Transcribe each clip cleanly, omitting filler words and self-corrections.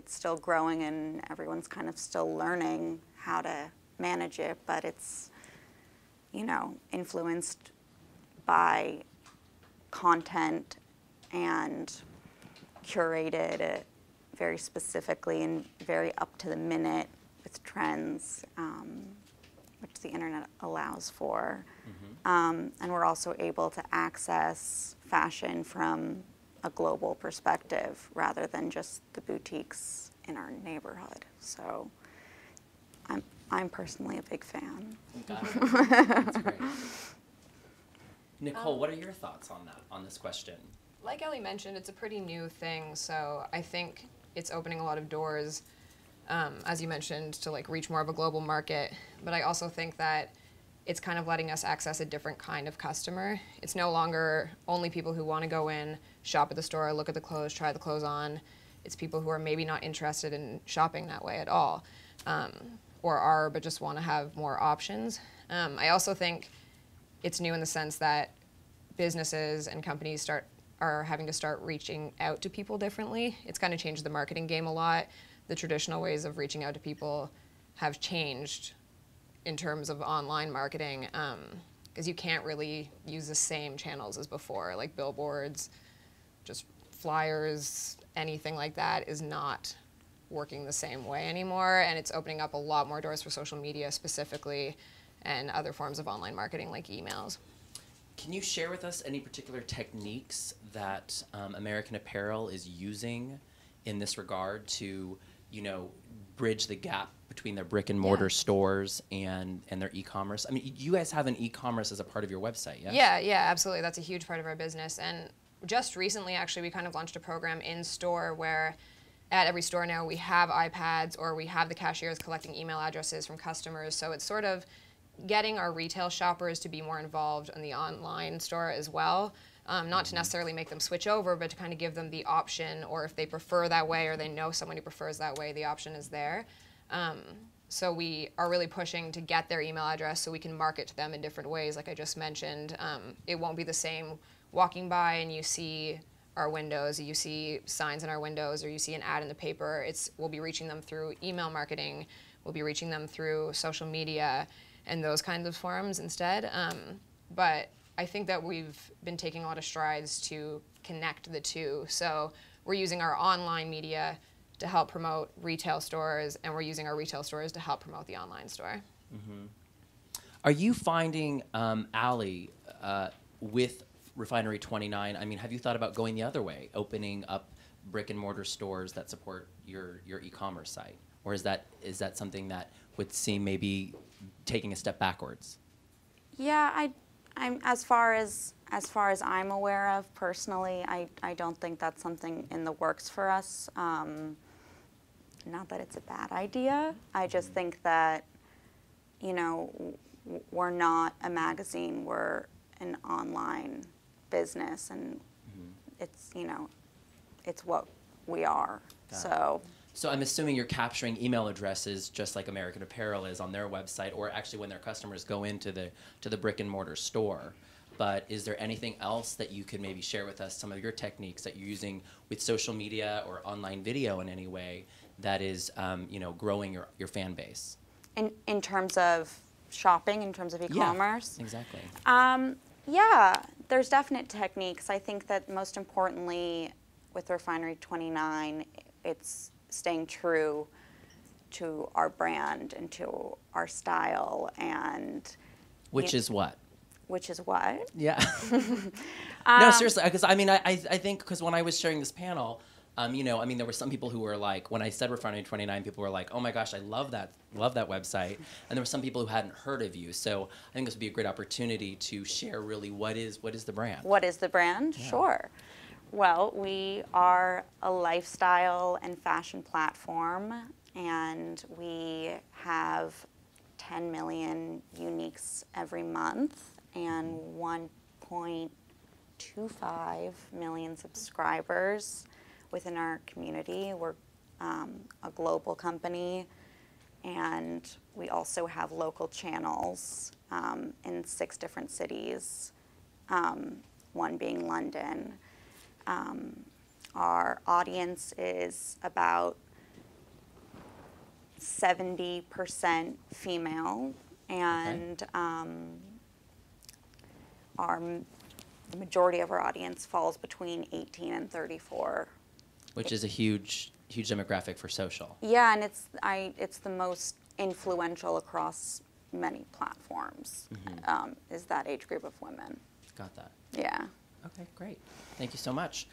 it's still growing and everyone's kind of still learning how to manage it, but it's, you know, influenced by content and curated very specifically and very up to the minute with trends, which the internet allows for. And we're also able to access fashion from a global perspective rather than just the boutiques in our neighborhood. So I'm personally a big fan. Got it. That's great. Nicole, what are your thoughts on that, on this question? Like Ellie mentioned, it's a pretty new thing, so I think it's opening a lot of doors, as you mentioned, to like reach more of a global market. But I also think that it's kind of letting us access a different kind of customer. It's no longer only people who want to go in, shop at the store, look at the clothes, try the clothes on. It's people who are maybe not interested in shopping that way at all, or are, but just want to have more options. I also think it's new in the sense that businesses and companies are having to start reaching out to people differently. It's kind of changed the marketing game a lot. The traditional ways of reaching out to people have changed in terms of online marketing, because you can't really use the same channels as before, like billboards, just flyers, anything like that is not working the same way anymore, and it's opening up a lot more doors for social media specifically and other forms of online marketing like emails. Can you share with us any particular techniques that American Apparel is using in this regard to, you know, bridge the gap between their brick and mortar stores and their e-commerce? I mean, you guys have an e-commerce as a part of your website, yes? Yeah, absolutely. That's a huge part of our business. And just recently, actually, we kind of launched a program in store where at every store now we have iPads or we have the cashiers collecting email addresses from customers. So it's sort of getting our retail shoppers to be more involved in the online store as well. Not to necessarily make them switch over, but to kind of give them the option, or if they prefer that way or they know someone who prefers that way, the option is there. So we are really pushing to get their email address so we can market to them in different ways, like I just mentioned. It won't be the same walking by and you see our windows, you see signs in our windows, or you see an ad in the paper. We'll be reaching them through email marketing, we'll be reaching them through social media and those kinds of forums instead. But I think that we've been taking a lot of strides to connect the two. So we're using our online media to help promote retail stores, and we're using our retail stores to help promote the online store. Are you finding, Allie, with Refinery 29, I mean, have you thought about going the other way, opening up brick and mortar stores that support your e-commerce site? Or is that something that would seem maybe taking a step backwards? Yeah, I'm as far as I'm aware of personally, I don't think that's something in the works for us. Not that it's a bad idea. I just think that, you know, we're not a magazine, we're an online business, and it's, you know, it's what we are. So I'm assuming you're capturing email addresses just like American Apparel is on their website, or actually when their customers go into the brick and mortar store. But is there anything else that you could maybe share with us, some of your techniques that you're using with social media or online video in any way that is, you know, growing your fan base? In terms of shopping, in terms of e-commerce? Yeah, exactly. Yeah, there's definite techniques. I think that most importantly with Refinery 29, it's staying true to our brand and to our style, and which is what? Which is what? Yeah. No, seriously, because I mean, I think because when I was sharing this panel, you know, I mean, there were some people who were like, when I said Refinery 29, people were like, oh my gosh, I love that website. And there were some people who hadn't heard of you. So I think this would be a great opportunity to share really what is the brand. What is the brand? Yeah. Sure. Well, we are a lifestyle and fashion platform, and we have 10 million uniques every month and 1.25 million subscribers within our community. We're a global company, and we also have local channels in 6 different cities, one being London. Our audience is about 70% female, and the majority of our audience falls between 18 and 34. Which is a huge demographic for social. Yeah, and it's the most influential across many platforms, is that age group of women. Got that. Yeah. Okay, great. Thank you so much.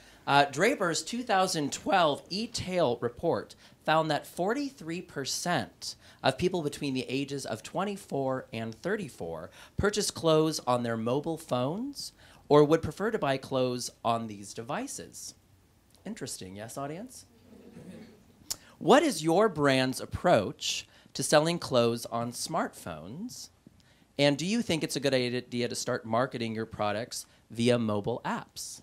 Draper's 2012 e-tail report found that 43% of people between the ages of 24 and 34 purchase clothes on their mobile phones or would prefer to buy clothes on these devices. Interesting, yes, audience? What is your brand's approach to selling clothes on smartphones? And do you think it's a good idea to start marketing your products via mobile apps?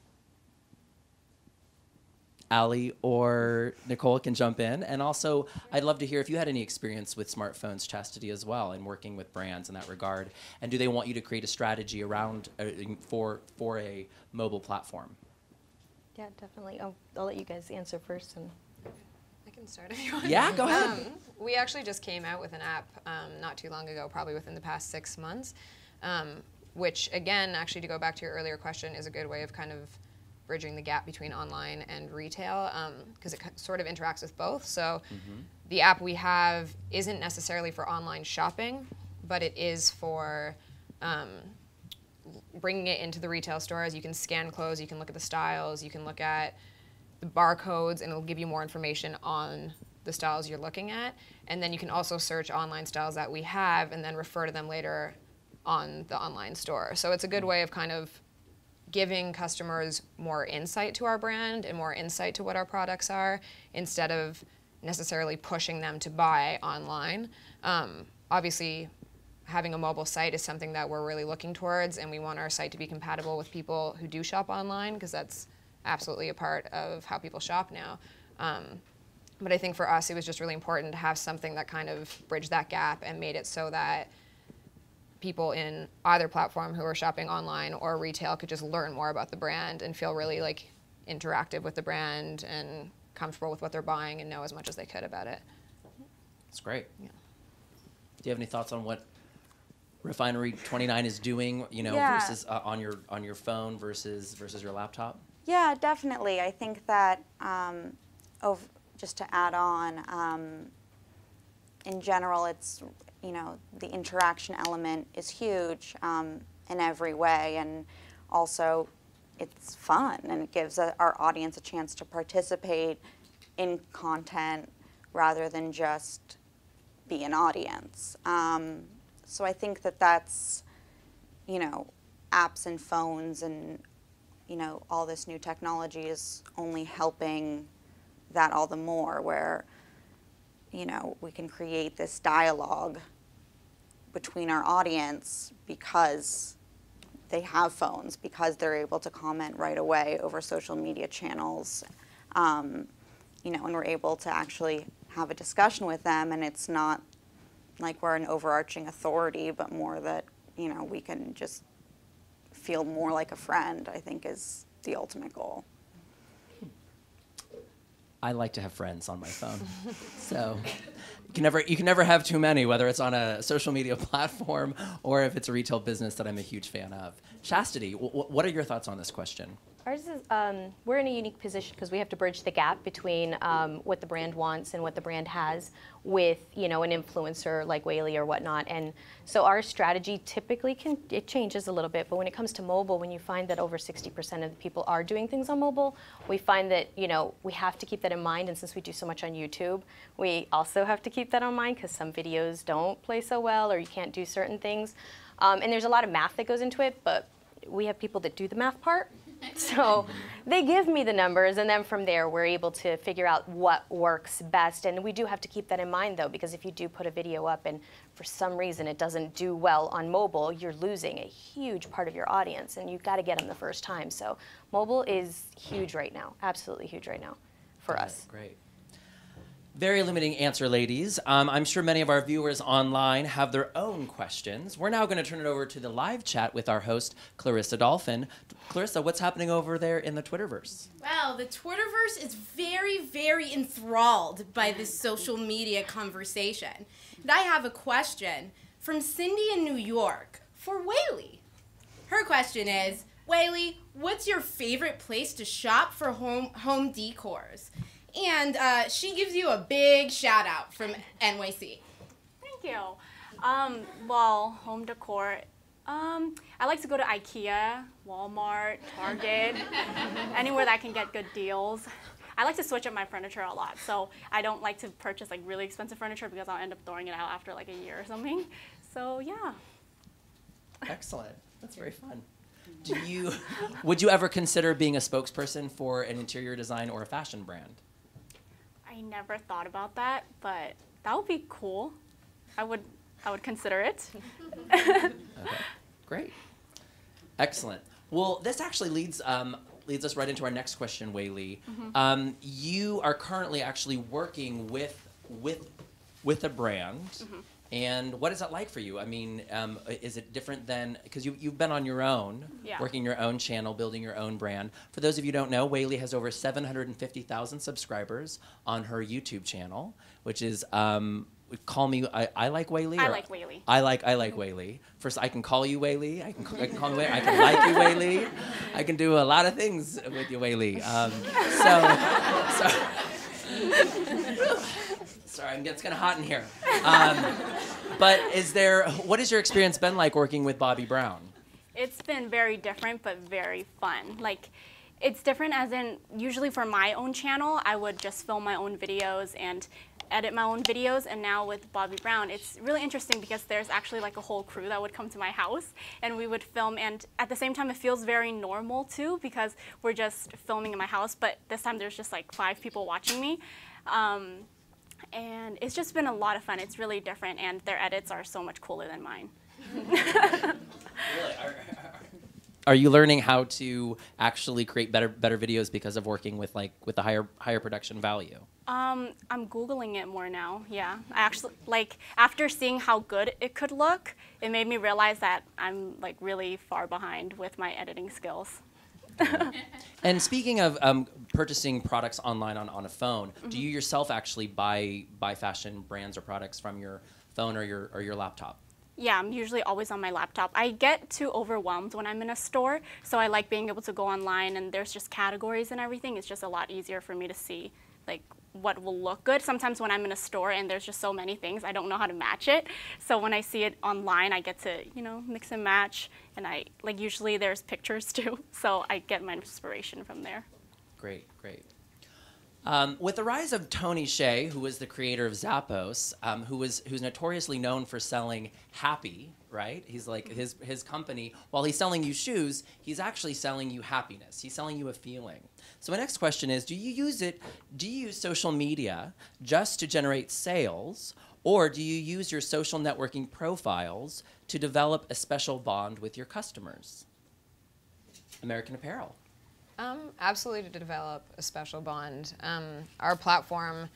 Allie or Nicole can jump in. And also, I'd love to hear if you had any experience with smartphones, Chastity, as well, and working with brands in that regard. And do they want you to create a strategy around for a mobile platform? Yeah, definitely. I'll let you guys answer first. And I can start if you want. Yeah, go ahead. We actually just came out with an app not too long ago, probably within the past 6 months, which, again, actually, to go back to your earlier question, is a good way of kind of bridging the gap between online and retail, because it sort of interacts with both. So the app we have isn't necessarily for online shopping, but it is for bringing it into the retail stores. You can scan clothes, you can look at the styles, you can look at the barcodes, and it'll give you more information on the styles you're looking at. And then you can also search online styles that we have and then refer to them later on the online store. So it's a good way of kind of giving customers more insight to our brand and more insight to what our products are, instead of necessarily pushing them to buy online. Obviously, having a mobile site is something that we're really looking towards, and we want our site to be compatible with people who do shop online, because that's absolutely a part of how people shop now. But I think for us, it was just really important to have something that kind of bridged that gap and made it so that people in either platform who are shopping online or retail could just learn more about the brand and feel really like interactive with the brand and comfortable with what they're buying and know as much as they could about it. That's great. Yeah. Do you have any thoughts on what Refinery 29 is doing, versus on your phone versus your laptop? Yeah, definitely. I think that just to add on, in general, it's the interaction element is huge in every way, and also it's fun, and it gives our audience a chance to participate in content rather than just be an audience. So I think that that's, apps and phones and, all this new technology is only helping that all the more, where, we can create this dialogue between our audience because they have phones, because they're able to comment right away over social media channels, and we're able to actually have a discussion with them, and it's not like we're an overarching authority, but more that, we can just feel more like a friend, I think is the ultimate goal. I like to have friends on my phone. So you can never have too many, whether it's on a social media platform or if it's a retail business that I'm a huge fan of. Chastity, what are your thoughts on this question? ours is, we're in a unique position because we have to bridge the gap between what the brand wants and what the brand has with, an influencer like Whaley or whatnot. And so our strategy typically it changes a little bit, but when it comes to mobile, when you find that over 60% of the people are doing things on mobile, we find that, we have to keep that in mind. And since we do so much on YouTube, we also have to keep that in mind because some videos don't play so well or you can't do certain things. And there's a lot of math that goes into it, but we have people that do the math part. So they give me the numbers, and then from there we're able to figure out what works best. And we do have to keep that in mind, though, because if you do put a video up and for some reason it doesn't do well on mobile, you're losing a huge part of your audience, and you've got to get them the first time. So mobile is huge right now, absolutely huge right now for us. Great. Very limiting answer, ladies. I'm sure many of our viewers online have their own questions. We're now going to turn it over to the live chat with our host, Clarissa Dolphin. Clarissa, what's happening over there in the Twitterverse? Well, the Twitterverse is very, very enthralled by this social media conversation. And I have a question from Cindy in New York for Whaley. Her question is, Whaley, what's your favorite place to shop for home decors? And she gives you a big shout out from NYC. Thank you. Well, home decor. I like to go to IKEA, Walmart, Target, anywhere that I can get good deals. I like to switch up my furniture a lot, so I don't like to purchase like really expensive furniture because I'll end up throwing it out after like a year or something. So yeah. Excellent. That's very fun. Would you ever consider being a spokesperson for an interior design or a fashion brand? I never thought about that, but that would be cool. I would consider it. Okay. Great. Excellent. Well, this actually leads us right into our next question, Whaley. Mm-hmm. You are currently actually working with a brand. Mm-hmm. And what is that like for you? I mean, is it different than, because you've been on your own, Yeah. working your own channel, building your own brand. For those of you who don't know, Whaley has over 750,000 subscribers on her YouTube channel, which is, call me, I like Whaley? I like Whaley. I like Whaley. First, I can call you Whaley. I can call you Whaley. I can like you Whaley. I can do a lot of things with you, Whaley. Sorry, it's kind of hot in here. But what has your experience been like working with Bobbi Brown? It's been very different, but very fun. Like, it's different as in, usually for my own channel, I would just film my own videos and edit my own videos, and now with Bobbi Brown, it's really interesting because there's actually like a whole crew that would come to my house and we would film, and at the same time it feels very normal too because we're just filming in my house, but this time there's just like 5 people watching me. And it's just been a lot of fun. It's really different, and their edits are so much cooler than mine. Really? Are you learning how to actually create better videos because of working with the higher production value? I'm Googling it more now, yeah. I actually, like, after seeing how good it could look, it made me realize that I'm like really far behind with my editing skills. And speaking of purchasing products online on a phone, do you yourself actually buy fashion brands or products from your phone or your laptop? Yeah, I'm usually always on my laptop. I get too overwhelmed when I'm in a store, so I like being able to go online and there's just categories and everything. It's just a lot easier for me to see like what will look good. Sometimes when I'm in a store and there's just so many things, I don't know how to match it. So when I see it online, I get to, mix and match. And usually there's pictures too. So I get my inspiration from there. Great. With the rise of Tony Hsieh, who was the creator of Zappos, who's notoriously known for selling happy, right? He's like his company, while he's selling you shoes, he's actually selling you happiness. He's selling you a feeling. So my next question is, do you use social media just to generate sales, or do you use your social networking profiles to develop a special bond with your customers? American Apparel. Absolutely to develop a special bond. Our platform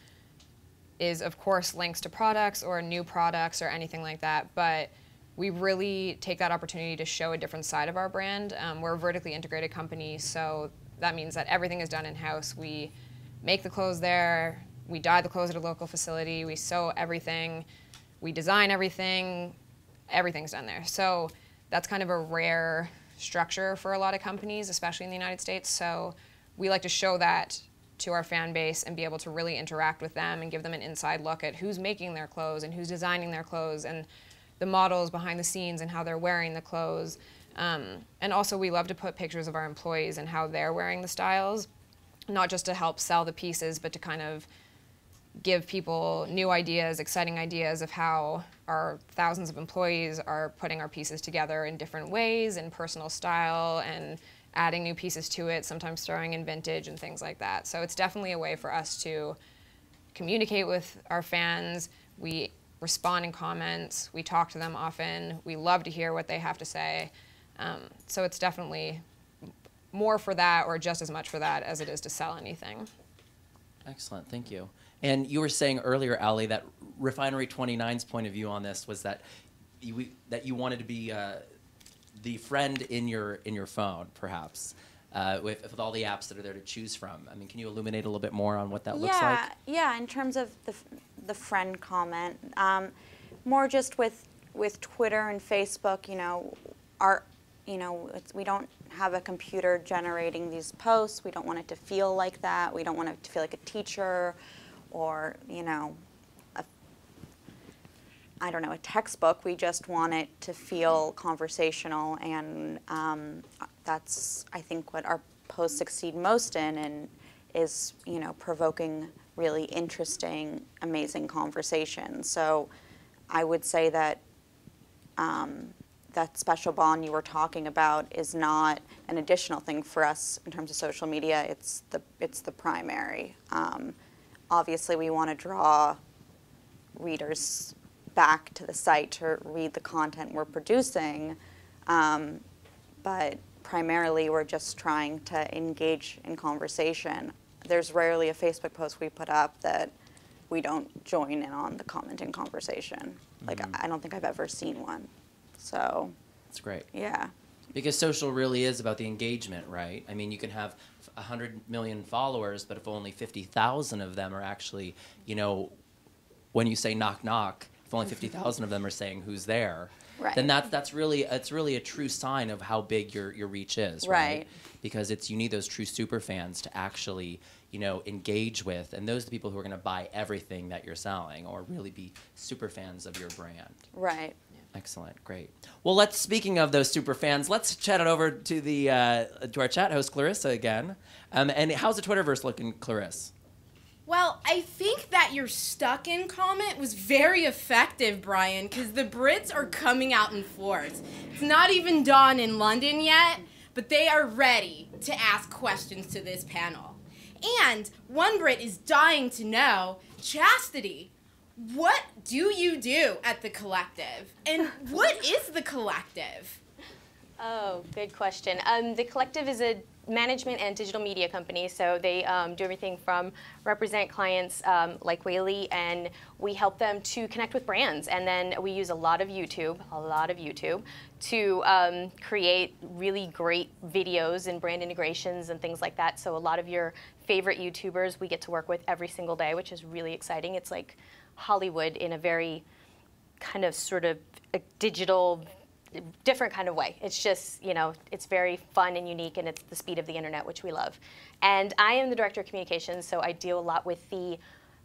is, of course, links to products or new products or anything like that, but we really take that opportunity to show a different side of our brand. We're a vertically integrated company, so that means that everything is done in-house. We make the clothes there, we dye the clothes at a local facility, we sew everything, we design everything, everything's done there. So that's kind of a rare structure for a lot of companies, especially in the United States. So we like to show that to our fan base and be able to really interact with them and give them an inside look at who's making their clothes and who's designing their clothes and the models behind the scenes and how they're wearing the clothes. And also we love to put pictures of our employees and how they're wearing the styles, not just to help sell the pieces, but to kind of give people new ideas, exciting ideas of how our thousands of employees are putting our pieces together in different ways, in personal style, and adding new pieces to it, sometimes throwing in vintage and things like that. So it's definitely a way for us to communicate with our fans. We respond in comments, we talk to them often, we love to hear what they have to say. So it's definitely more for that, or just as much for that, as it is to sell anything. Excellent, thank you. And you were saying earlier, Ali, that Refinery 29's point of view on this was that you wanted to be the friend in your phone, perhaps, with all the apps that are there to choose from. I mean, can you illuminate a little bit more on what that looks like? Yeah, in terms of the friend comment, more just with Twitter and Facebook, we don't have a computer generating these posts. We don't want it to feel like that. We don't want it to feel like a teacher or, a textbook. We just want it to feel conversational, and that's, I think, what our posts succeed most in, and is, provoking really interesting, amazing conversation. So I would say that that special bond you were talking about is not an additional thing for us in terms of social media. It's the primary. Obviously, we want to draw readers back to the site to read the content we're producing, but primarily we're just trying to engage in conversation. There's rarely a Facebook post we put up that we don't join in on the commenting conversation. Like, I don't think I've ever seen one. So that's great. Yeah. Because social really is about the engagement, right? I mean, you can have 100 million followers, but if only 50,000 of them are actually, when you say knock knock, if only 50,000 of them are saying who's there, right, then it's really a true sign of how big your reach is, right? Because you need those true super fans to actually, engage with, and those are the people who are going to buy everything that you're selling or really be super fans of your brand. Right. Excellent, great. Well, speaking of those super fans, let's chat it over to our chat host Clarissa again. And how's the Twitterverse looking, Clarissa? Well, I think that your stuck in comment was very effective, Brian, because the Brits are coming out in force. It's not even dawn in London yet, but they are ready to ask questions to this panel. And one Brit is dying to know, Chastity, what do you do at the Collective? And what is the Collective? Oh, good question. The Collective is a management and digital media company, so they do everything from represent clients like Whaley, and we help them to connect with brands, and then we use a lot of YouTube to create really great videos and brand integrations and things like that. So a lot of your favorite YouTubers we get to work with every single day, which is really exciting. It's like Hollywood in a very kind of sort of a digital, different kind of way. It's just, it's very fun and unique, and it's the speed of the internet, which we love. And I am the director of communications, so I deal a lot with the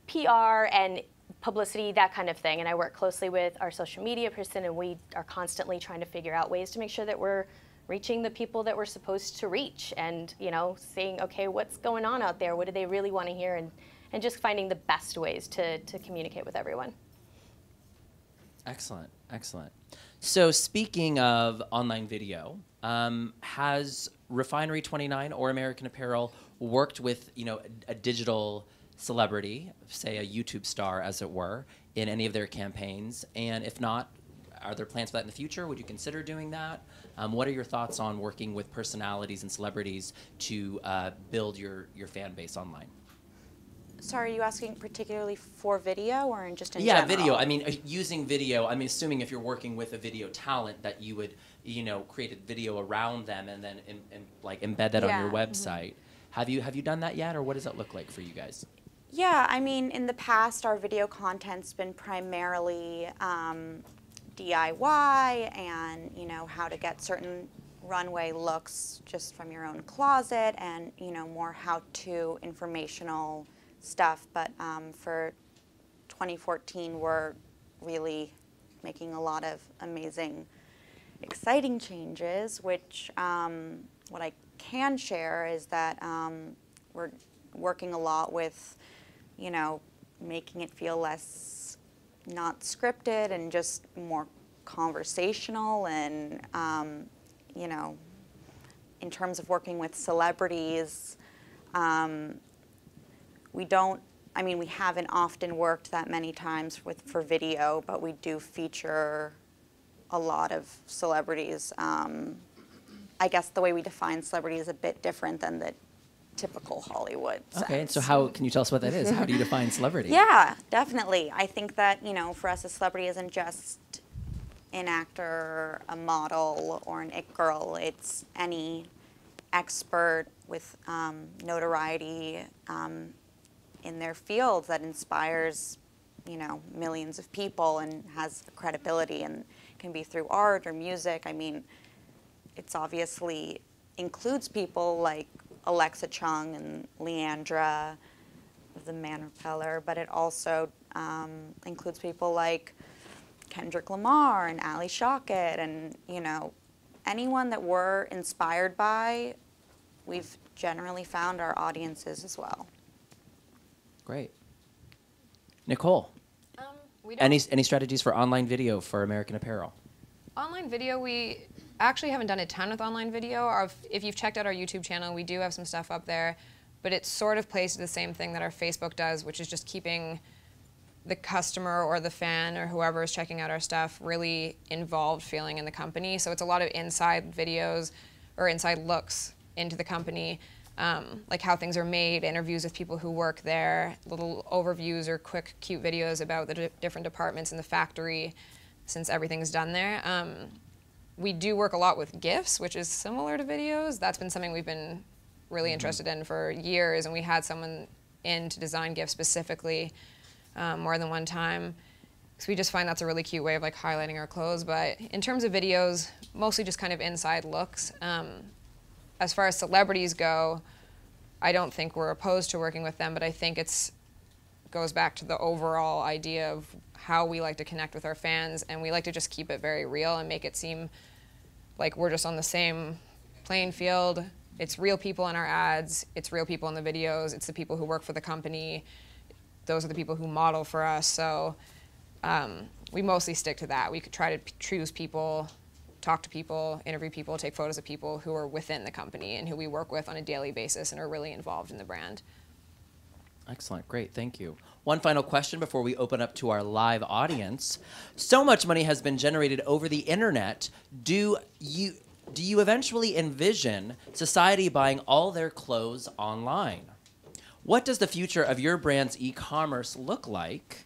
PR and publicity, that kind of thing. And I work closely with our social media person, and we are constantly trying to figure out ways to make sure that we're reaching the people that we're supposed to reach, and, seeing, okay, what's going on out there? What do they really want to hear? And just finding the best ways to communicate with everyone. Excellent, excellent. So speaking of online video, has Refinery 29 or American Apparel worked with, a digital celebrity, say a YouTube star, as it were, in any of their campaigns? And if not, are there plans for that in the future? Would you consider doing that? What are your thoughts on working with personalities and celebrities to build your fan base online? Sorry, are you asking particularly for video or just in general? Yeah, video. I mean, using video. I mean, assuming if you're working with a video talent that you would, create a video around them and then like embed that on your website. Mm-hmm. Have you done that yet, or what does that look like for you guys? Yeah, I mean, in the past, our video content's been primarily DIY and, how to get certain runway looks just from your own closet, and, more how-to informational stuff. But for 2014, we're really making a lot of amazing, exciting changes, which what I can share is that we're working a lot with, making it feel less not scripted and just more conversational, and, in terms of working with celebrities, we haven't often worked that many times for video, but we do feature a lot of celebrities. I guess the way we define celebrity is a bit different than the typical Hollywood sense. Okay, and so how can you tell us what that is? How do you define celebrity? Yeah, definitely. I think that, for us, a celebrity isn't just an actor, a model, or an it girl. It's any expert with notoriety in their field that inspires, millions of people and has credibility, and can be through art or music. I mean, it's obviously includes people like Alexa Chung and Leandra, the Man Repeller, but it also includes people like Kendrick Lamar and Ali Shawkat, and anyone that we're inspired by, we've generally found our audiences as well. Great. Nicole, We don't any strategies for online video for American Apparel? Online video, we actually haven't done a ton with online video. If you've checked out our YouTube channel, we do have some stuff up there, but it sort of plays to the same thing that our Facebook does, which is just keeping the customer or the fan or whoever is checking out our stuff really involved feeling in the company. So it's a lot of inside videos or inside looks into the company, like how things are made, interviews with people who work there, little overviews or quick, cute videos about the different departments in the factory, since everything's done there. We do work a lot with GIFs, which is similar to videos. That's been something we've been really interested in for years, and we had someone in to design GIFs specifically more than one time. So we just find that's a really cute way of like highlighting our clothes. But in terms of videos, mostly just kind of inside looks. As far as celebrities go, I don't think we're opposed to working with them, but I think it's goes back to the overall idea of how we like to connect with our fans, and we like to just keep it very real and make it seem like we're just on the same playing field. It's real people in our ads, it's real people in the videos, it's the people who work for the company, those are the people who model for us, so we mostly stick to that. We could try to choose people, talk to people, interview people, take photos of people who are within the company and who we work with on a daily basis and are really involved in the brand. Excellent, great, thank you. One final question before we open up to our live audience. So much money has been generated over the internet. Do you eventually envision society buying all their clothes online? What does the future of your brand's e-commerce look like?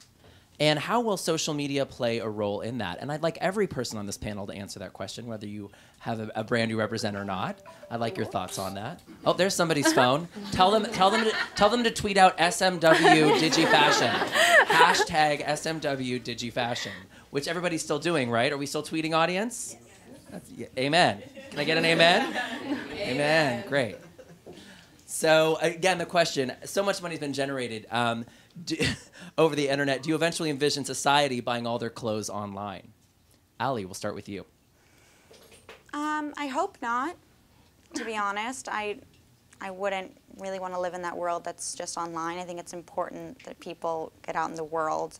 And how will social media play a role in that? And I'd like every person on this panel to answer that question, whether you have a brand you represent or not. I'd like your thoughts on that. Oh, there's somebody's phone. Tell them to tweet out SMW DigiFashion. Hashtag SMW DigiFashion, which everybody's still doing, right? Are we still tweeting, audience? Yeah, amen. Can I get an amen? Amen. Great. So again, the question, so much money's been generated over the internet. Do you eventually envision society buying all their clothes online? Ali, we'll start with you. I hope not, to be honest. I wouldn't really want to live in that world that's just online. I think it's important that people get out in the world.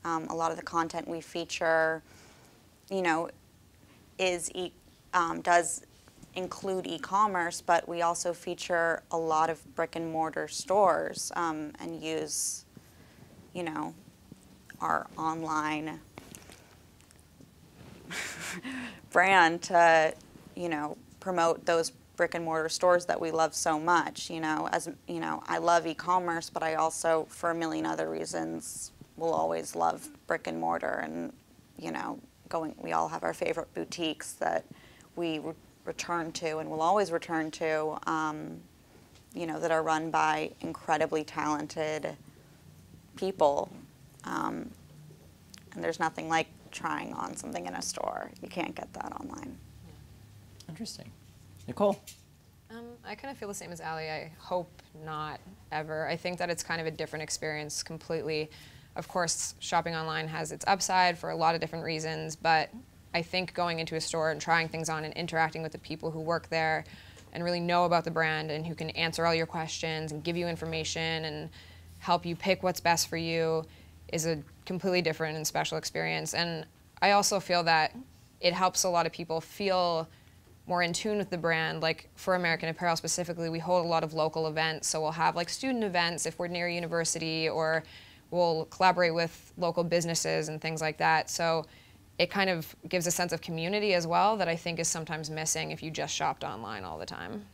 A lot of the content we feature, does include e-commerce, but we also feature a lot of brick and mortar stores and use, our online brand to, promote those brick and mortar stores that we love so much. I love e-commerce, but I also, for a million other reasons, will always love brick and mortar. And, we all have our favorite boutiques that we return to and will always return to, that are run by incredibly talented people. And there's nothing like trying on something in a store. You can't get that online. Interesting. Nicole? I kind of feel the same as Ali. I hope not ever. I think that it's kind of a different experience completely. Of course, shopping online has its upside for a lot of different reasons, but I think going into a store and trying things on and interacting with the people who work there and really know about the brand and who can answer all your questions and give you information and help you pick what's best for you is a completely different and special experience. And I also feel that it helps a lot of people feel more in tune with the brand. Like for American Apparel specifically, we hold a lot of local events. So we'll have like student events if we're near a university, or we'll collaborate with local businesses and things like that. So it kind of gives a sense of community as well that I think is sometimes missing if you just shopped online all the time.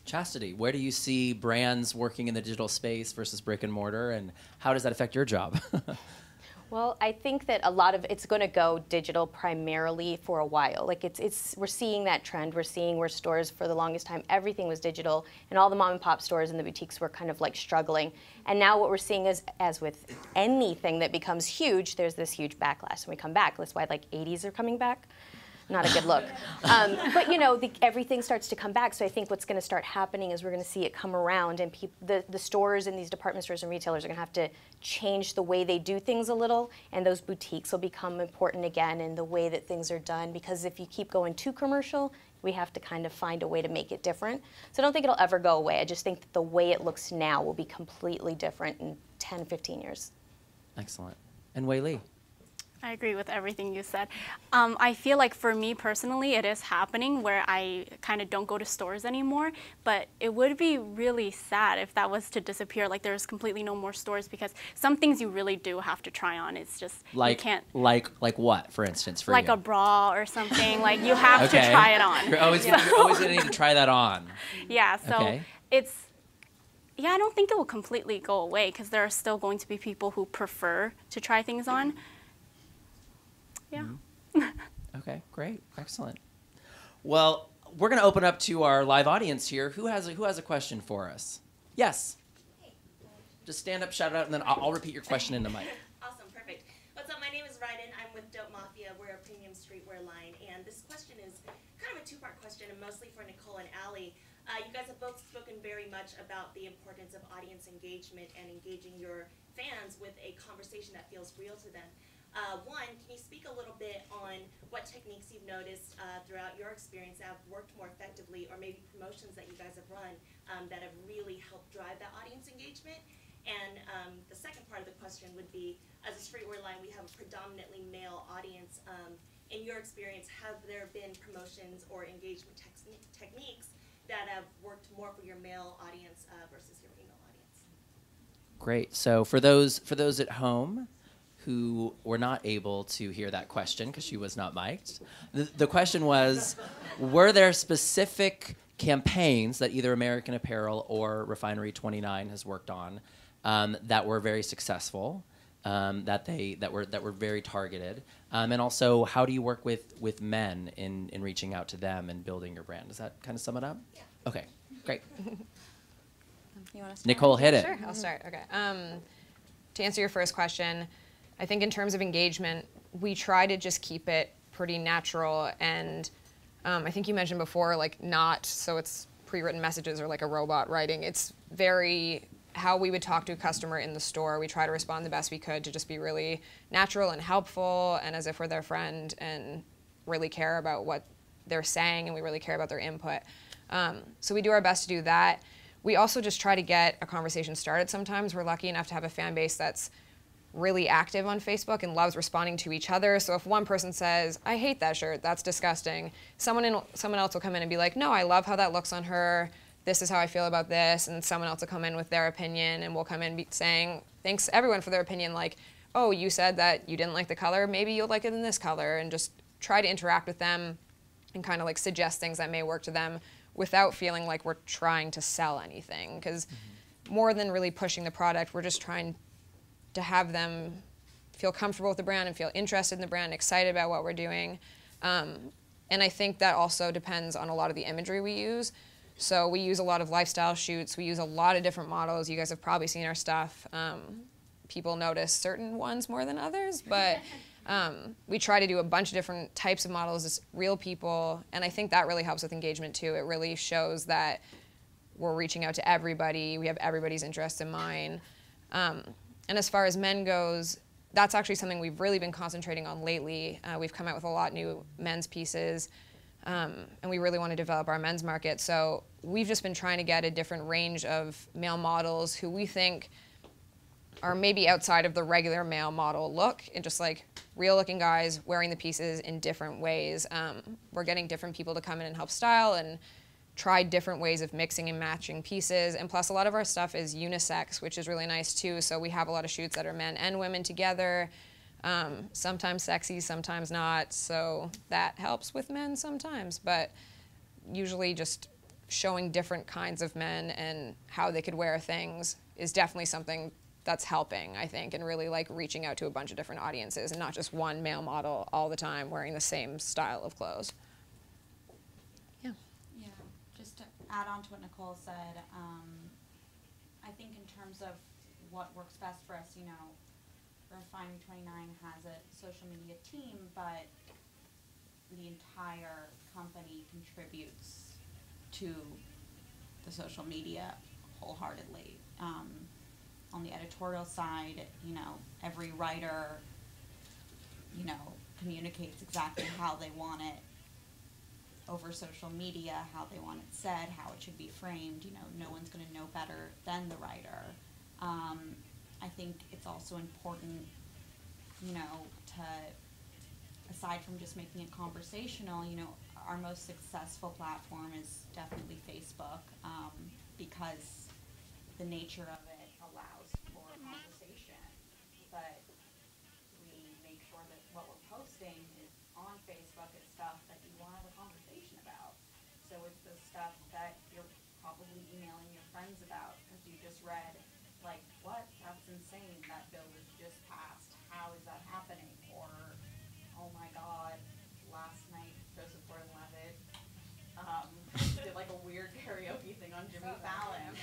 Chastity, where do you see brands working in the digital space versus brick and mortar, and how does that affect your job? Well, I think that a lot of it's going to go digital primarily for a while. Like we're seeing that trend. We're seeing where stores for the longest time everything was digital, and all the mom and pop stores and the boutiques were kind of like struggling. And now what we're seeing is, as with anything that becomes huge, there's this huge backlash. When we come back, that's why like 80s are coming back. Not a good look. But you know, everything starts to come back. So I think what's going to start happening is we're going to see it come around, and the stores and these department stores and retailers are going to have to change the way they do things a little, and those boutiques will become important again in the way that things are done. Because if you keep going too commercial, we have to kind of find a way to make it different. So I don't think it'll ever go away. I just think that the way it looks now will be completely different in 10, 15 years. Excellent. And Wei Li? I agree with everything you said. I feel like for me personally, it is happening where I kind of don't go to stores anymore, but it would be really sad if that was to disappear, like there's completely no more stores, because some things you really do have to try on. It's just, you can't. Like what, for instance, for like you? a bra or something, like you have to try it on. You're always going to need to try that on. Yeah, so yeah, I don't think it will completely go away, because there are still going to be people who prefer to try things on. Yeah. Okay, great, excellent. Well, we're going to open up to our live audience here. Who has a question for us? Yes. Just stand up, shout it out, and then I'll repeat your question in the mic. Awesome, perfect. What's up? My name is Ryden. I'm with Dope Mafia. We're a premium streetwear line, and this question is kind of a two-part question, and mostly for Nicole and Allie. You guys have both spoken very much about the importance of audience engagement and engaging your fans with a conversation that feels real to them. One, can you speak a little bit on what techniques you've noticed throughout your experience that have worked more effectively, or maybe promotions that you guys have run that have really helped drive that audience engagement? And the second part of the question would be, as a streetwear line, we have a predominantly male audience. In your experience, have there been promotions or engagement techniques that have worked more for your male audience versus your female audience? Great. So for those at home who were not able to hear that question because she was not mic'd, the question was, were there specific campaigns that either American Apparel or Refinery 29 has worked on that were very successful, that were very targeted, and also how do you work with men in reaching out to them and building your brand? Does that kind of sum it up? Yeah. Okay, great. You want to start? Nicole, hit it. Sure, I'll start. Okay. To answer your first question, I think in terms of engagement, we try to just keep it pretty natural, and I think you mentioned before, like not so it's pre-written messages or like a robot writing. It's very how we would talk to a customer in the store. We try to respond the best we could to just be really natural and helpful, and as if we're their friend, and really care about what they're saying, and we really care about their input. So we do our best to do that. We also just try to get a conversation started sometimes. We're lucky enough to have a fan base that's really active on Facebook and loves responding to each other. So if one person says, I hate that shirt, that's disgusting, someone else will come in and be like, no, I love how that looks on her, this is how I feel about this, and someone else will come in with their opinion, and we'll come in saying, thanks everyone for their opinion, like, oh, you said that you didn't like the color, maybe you'll like it in this color, and just try to interact with them and kind of like suggest things that may work to them without feeling like we're trying to sell anything. Because more than really pushing the product, we're just trying to have them feel comfortable with the brand and feel interested in the brand, excited about what we're doing. And I think that also depends on a lot of the imagery we use. So we use a lot of lifestyle shoots. We use a lot of different models. You guys have probably seen our stuff. People notice certain ones more than others, but we try to do a bunch of different types of models as real people, and I think that really helps with engagement too. It really shows that we're reaching out to everybody. We have everybody's interests in mind. And as far as men goes, that's actually something we've really been concentrating on lately. We've come out with a lot of new men's pieces, and we really want to develop our men's market. So we've just been trying to get a different range of male models who we think are maybe outside of the regular male model look, and just like real looking guys wearing the pieces in different ways. We're getting different people to come in and help style and try different ways of mixing and matching pieces. And plus a lot of our stuff is unisex, which is really nice too. So we have a lot of shoots that are men and women together, sometimes sexy, sometimes not. So that helps with men sometimes, but usually just showing different kinds of men and how they could wear things is definitely something that's helping, I think, and really like reaching out to a bunch of different audiences and not just one male model all the time wearing the same style of clothes. Yeah, just to add on to what Nicole said, I think in terms of what works best for us, Refinery 29 has a social media team, but the entire company contributes to the social media wholeheartedly. On the editorial side, every writer, communicates exactly how they want it over social media, how they want it said, how it should be framed. No one's going to know better than the writer. I think it's also important, to, aside from just making it conversational, our most successful platform is definitely Facebook, because the nature of it allows for conversation, but we make sure that what we're posting is on Facebook is stuff that you want to have a conversation about. So it's the stuff that you're probably emailing your friends about because you just read, like, what? That's insane. That bill was just passed. How is that happening? Or, oh my God, last night Joseph Gordon-Levitt did like a weird karaoke thing on Jimmy Fallon.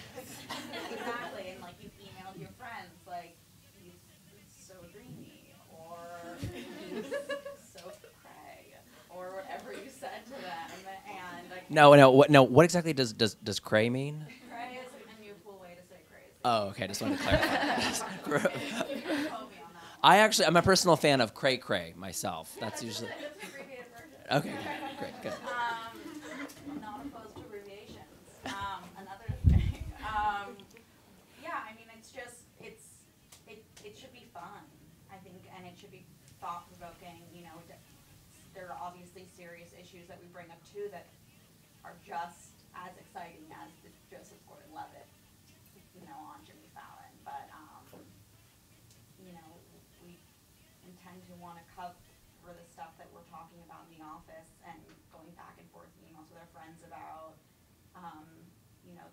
Exactly, and like you emailed your friends, like, he's so dreamy, or he's so cray, or whatever you said to them, and like. No. What exactly does cray mean? Cray is a new cool way to say crazy. Oh, okay. Just wanted to clarify. I'm a personal fan of cray cray myself. That's usually. It's an abbreviated version. Okay, great, good. Not opposed to abbreviations. Another thing. Yeah, I mean, it's just, it should be fun, I think, and it should be thought-provoking. There are obviously serious issues that we bring up, too, that are just as exciting as the Joseph Gordon-Levitt, on Jimmy Fallon. But, we intend to want to cover the stuff that we're talking about in the office and going back and forth in emails with our friends about.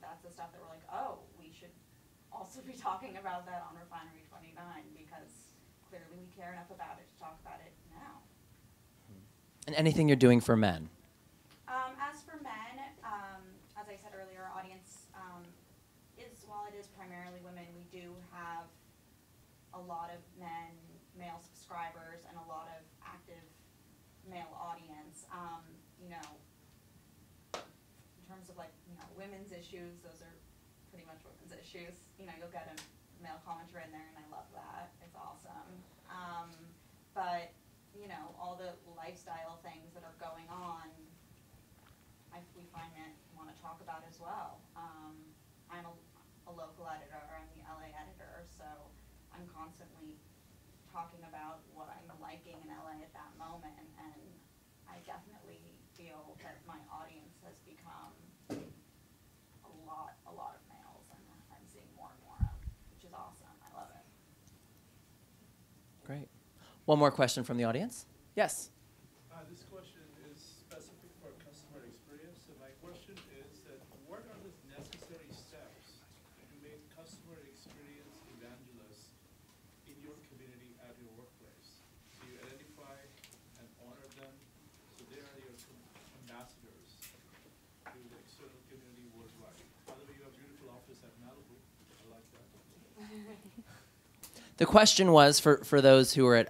That's the stuff that we're like, oh, we should also be talking about that on Refinery 29 because clearly we care enough about it to talk about it now. And anything you're doing for men? As for men, as I said earlier, our audience while it is primarily women, we do have a lot of male subscribers, and a lot of active male audience. In terms of women's issues, those are pretty much women's issues. You'll get a male commenter in there, and I love that. It's awesome. But all the lifestyle things that are going on, we find men want to talk about as well. I'm a local editor. I'm the LA editor, so I'm constantly talking about what I'm liking in LA at that moment, and I definitely feel that my audience has become a lot of males, and I'm seeing more and more of, which is awesome. I love it. Great. One more question from the audience. Yes. This question is specific for customer experience. So my question is that what are the necessary steps to make customer experience evangelists in your community at your workplace? Do you identify and honor them so they are your ambassadors to the external community worldwide? By the way, you have a beautiful office at Malibu. I like that. The question was for those who are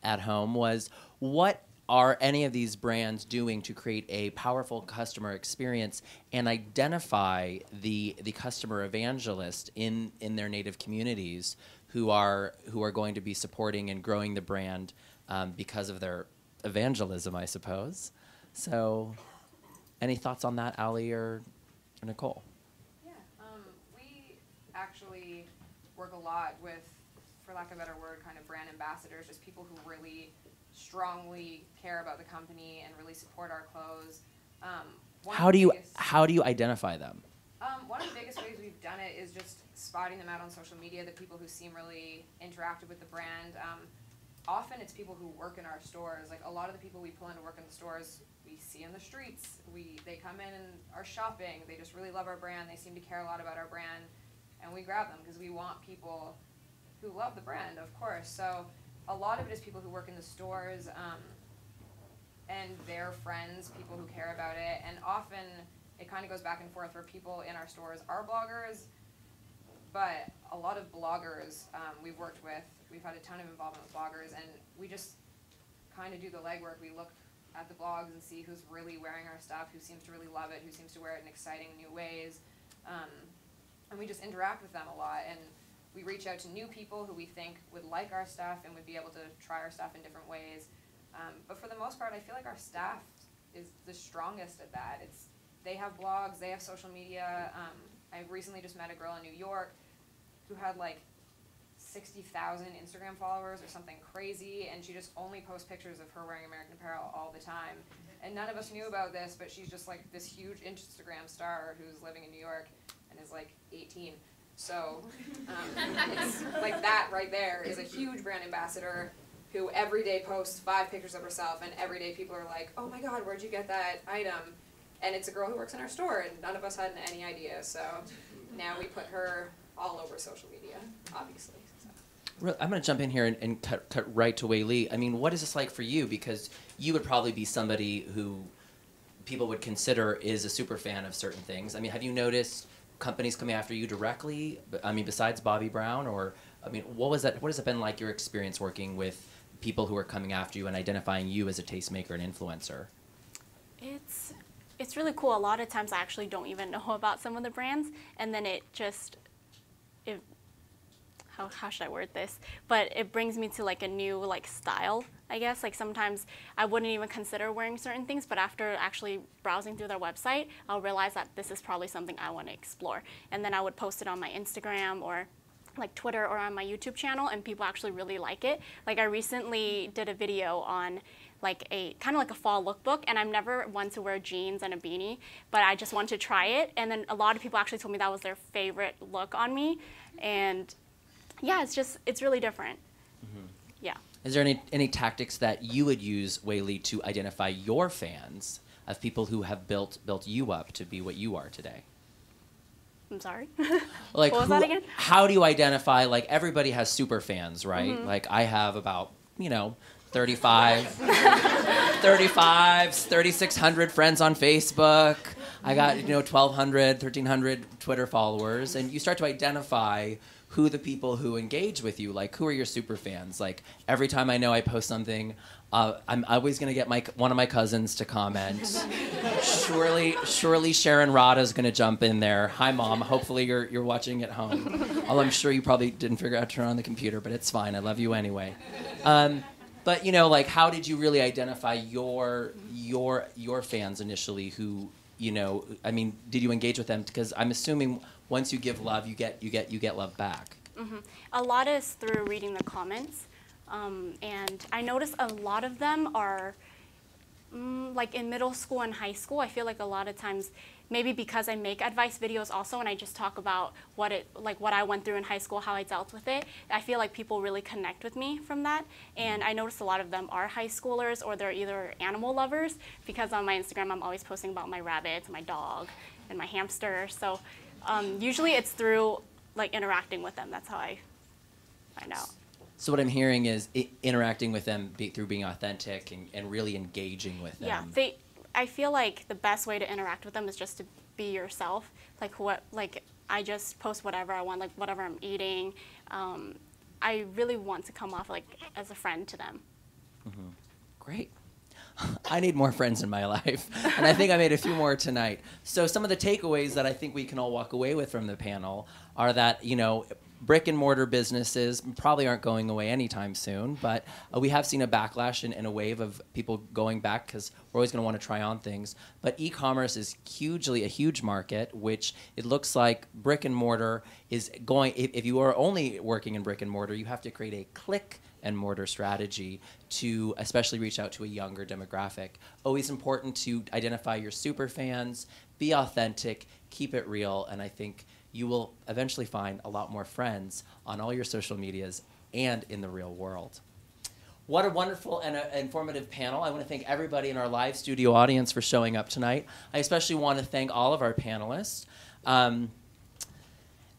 at home was, what are any of these brands doing to create a powerful customer experience and identify the customer evangelist in their native communities who are going to be supporting and growing the brand because of their evangelism, I suppose. So, any thoughts on that, Ali or Nicole? Yeah, we actually work a lot with, for lack of a better word, kind of brand ambassadors, just people who really strongly care about the company and really support our clothes. How do you identify them? One of the biggest ways we've done it is just spotting them out on social media, the people who seem really interactive with the brand. often it's people who work in our stores. Like a lot of the people we pull in to work in the stores, we see in the streets. They come in and are shopping. They just really love our brand. They seem to care a lot about our brand, and we grab them because we want people who love the brand, of course. So a lot of it is people who work in the stores and their friends, people who care about it, and often it kind of goes back and forth where people in our stores are bloggers, but a lot of bloggers we've worked with, we've had a ton of involvement with bloggers, and we just kind of do the legwork. We look at the blogs and see who's really wearing our stuff, who seems to really love it, who seems to wear it in exciting new ways, and we just interact with them a lot, and we reach out to new people who we think would like our stuff and would be able to try our stuff in different ways. But for the most part, I feel like our staff is the strongest at that. They have blogs, they have social media. I recently just met a girl in New York who had like 60,000 Instagram followers or something crazy, and she just only posts pictures of her wearing American Apparel all the time. And none of us knew about this, but she's just like this huge Instagram star who's living in New York and is like 18. So it's like that right there is a huge brand ambassador who every day posts 5 pictures of herself, and every day people are like, oh my God, where'd you get that item? And it's a girl who works in our store, and none of us had any idea. So now we put her all over social media, obviously. So. I'm going to jump in here and cut right to Wei Li. I mean, what is this like for you? Because you would probably be somebody who people would consider is a super fan of certain things. I mean, have you noticed companies coming after you directly? I mean, besides Bobbi Brown, or I mean, what has it been like, your experience working with people who are coming after you and identifying you as a tastemaker and influencer? It's really cool. A lot of times I actually don't even know about some of the brands, and then how should I word this? But it brings me to like a new like style, I guess. Like sometimes I wouldn't even consider wearing certain things, but after actually browsing through their website, I'll realize that this is probably something I want to explore. And then I would post it on my Instagram or like Twitter or on my YouTube channel, and people actually really like it. Like I recently did a video on like a kind of like a fall lookbook, and I'm never one to wear jeans and a beanie, but I just wanted to try it, and then a lot of people actually told me that was their favorite look on me, and yeah, it's really different. Mm-hmm. Yeah. Is there any tactics that you would use, Wei Li, to identify your fans of people who have built you up to be what you are today? I'm sorry? Like, what was that again? How do you identify, like, everybody has super fans, right? Mm-hmm. Like, I have about, 3,600 friends on Facebook. I got, 1,200, 1,300 Twitter followers. And you start to identify who the people who engage with you, like, who are your super fans? Like, every time I know I post something, I'm always going to get one of my cousins to comment. Surely Sharon Rada's going to jump in there. Hi, Mom. Hopefully you're watching at home. Although I'm sure you probably didn't figure out to turn on the computer, but it's fine. I love you anyway. But, like, how did you really identify your fans initially who, I mean, did you engage with them? Because I'm assuming once you give love, you get love back. Mm-hmm. A lot is through reading the comments. And I noticed a lot of them are like in middle school and high school. I feel like a lot of times, maybe because I make advice videos also, and I just talk about what I went through in high school, how I dealt with it, I feel like people really connect with me from that. And I noticed a lot of them are high schoolers, or they're either animal lovers, because on my Instagram I'm always posting about my rabbits, my dog, and my hamster. So usually it's through like interacting with them. That's how I find out. So what I'm hearing is interacting with them through being authentic and really engaging with them. Yeah, I feel like the best way to interact with them is just to be yourself. Like I just post whatever I want, like whatever I'm eating. I really want to come off like as a friend to them. Mm-hmm. Great. I need more friends in my life, and I think I made a few more tonight. So some of the takeaways that I think we can all walk away with from the panel are that, brick and mortar businesses probably aren't going away anytime soon, but we have seen a backlash and a wave of people going back because we're always going to want to try on things. But e-commerce is a huge market, which it looks like brick and mortar is going, if you are only working in brick and mortar, you have to create a click and mortar strategy to especially reach out to a younger demographic. Always important to identify your super fans, be authentic, keep it real, and I think you will eventually find a lot more friends on all your social medias and in the real world. What a wonderful and informative panel. I want to thank everybody in our live studio audience for showing up tonight. I especially want to thank all of our panelists.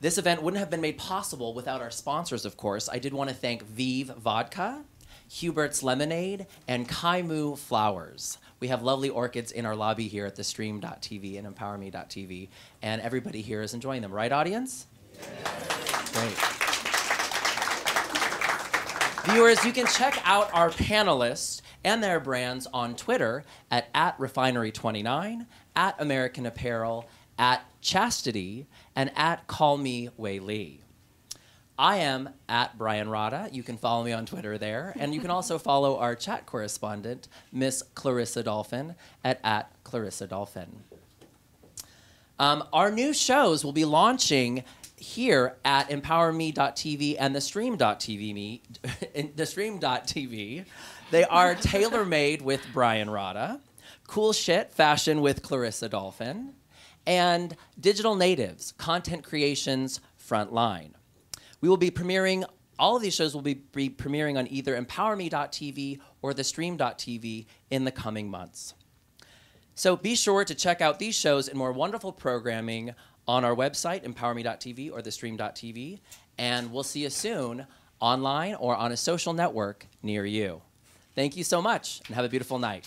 This event wouldn't have been made possible without our sponsors, of course. I did want to thank Vive Vodka, Hubert's Lemonade, and Kaimu Flowers. We have lovely orchids in our lobby here at theStream.tv and EmpowerMe.tv, and everybody here is enjoying them. Right, audience? Yes. Great. Viewers, you can check out our panelists and their brands on Twitter at @Refinery29, @American Apparel, @Chastity, and @CallMeWeiLi. I am @Brian Rada. You can follow me on Twitter there. And you can also follow our chat correspondent, Miss Clarissa Dolphin, at @Clarissa Dolphin. Our new shows will be launching here at EmpowerMe.tv and theStream.tv. They are Tailor-Made with Brian Rada, Cool Shit Fashion with Clarissa Dolphin, and Digital Natives, Content Creations Frontline. We will be premiering, all of these shows will be premiering on either EmpowerMe.tv or theStream.tv in the coming months. So be sure to check out these shows and more wonderful programming on our website, EmpowerMe.tv or theStream.tv, and we'll see you soon online or on a social network near you. Thank you so much, and have a beautiful night.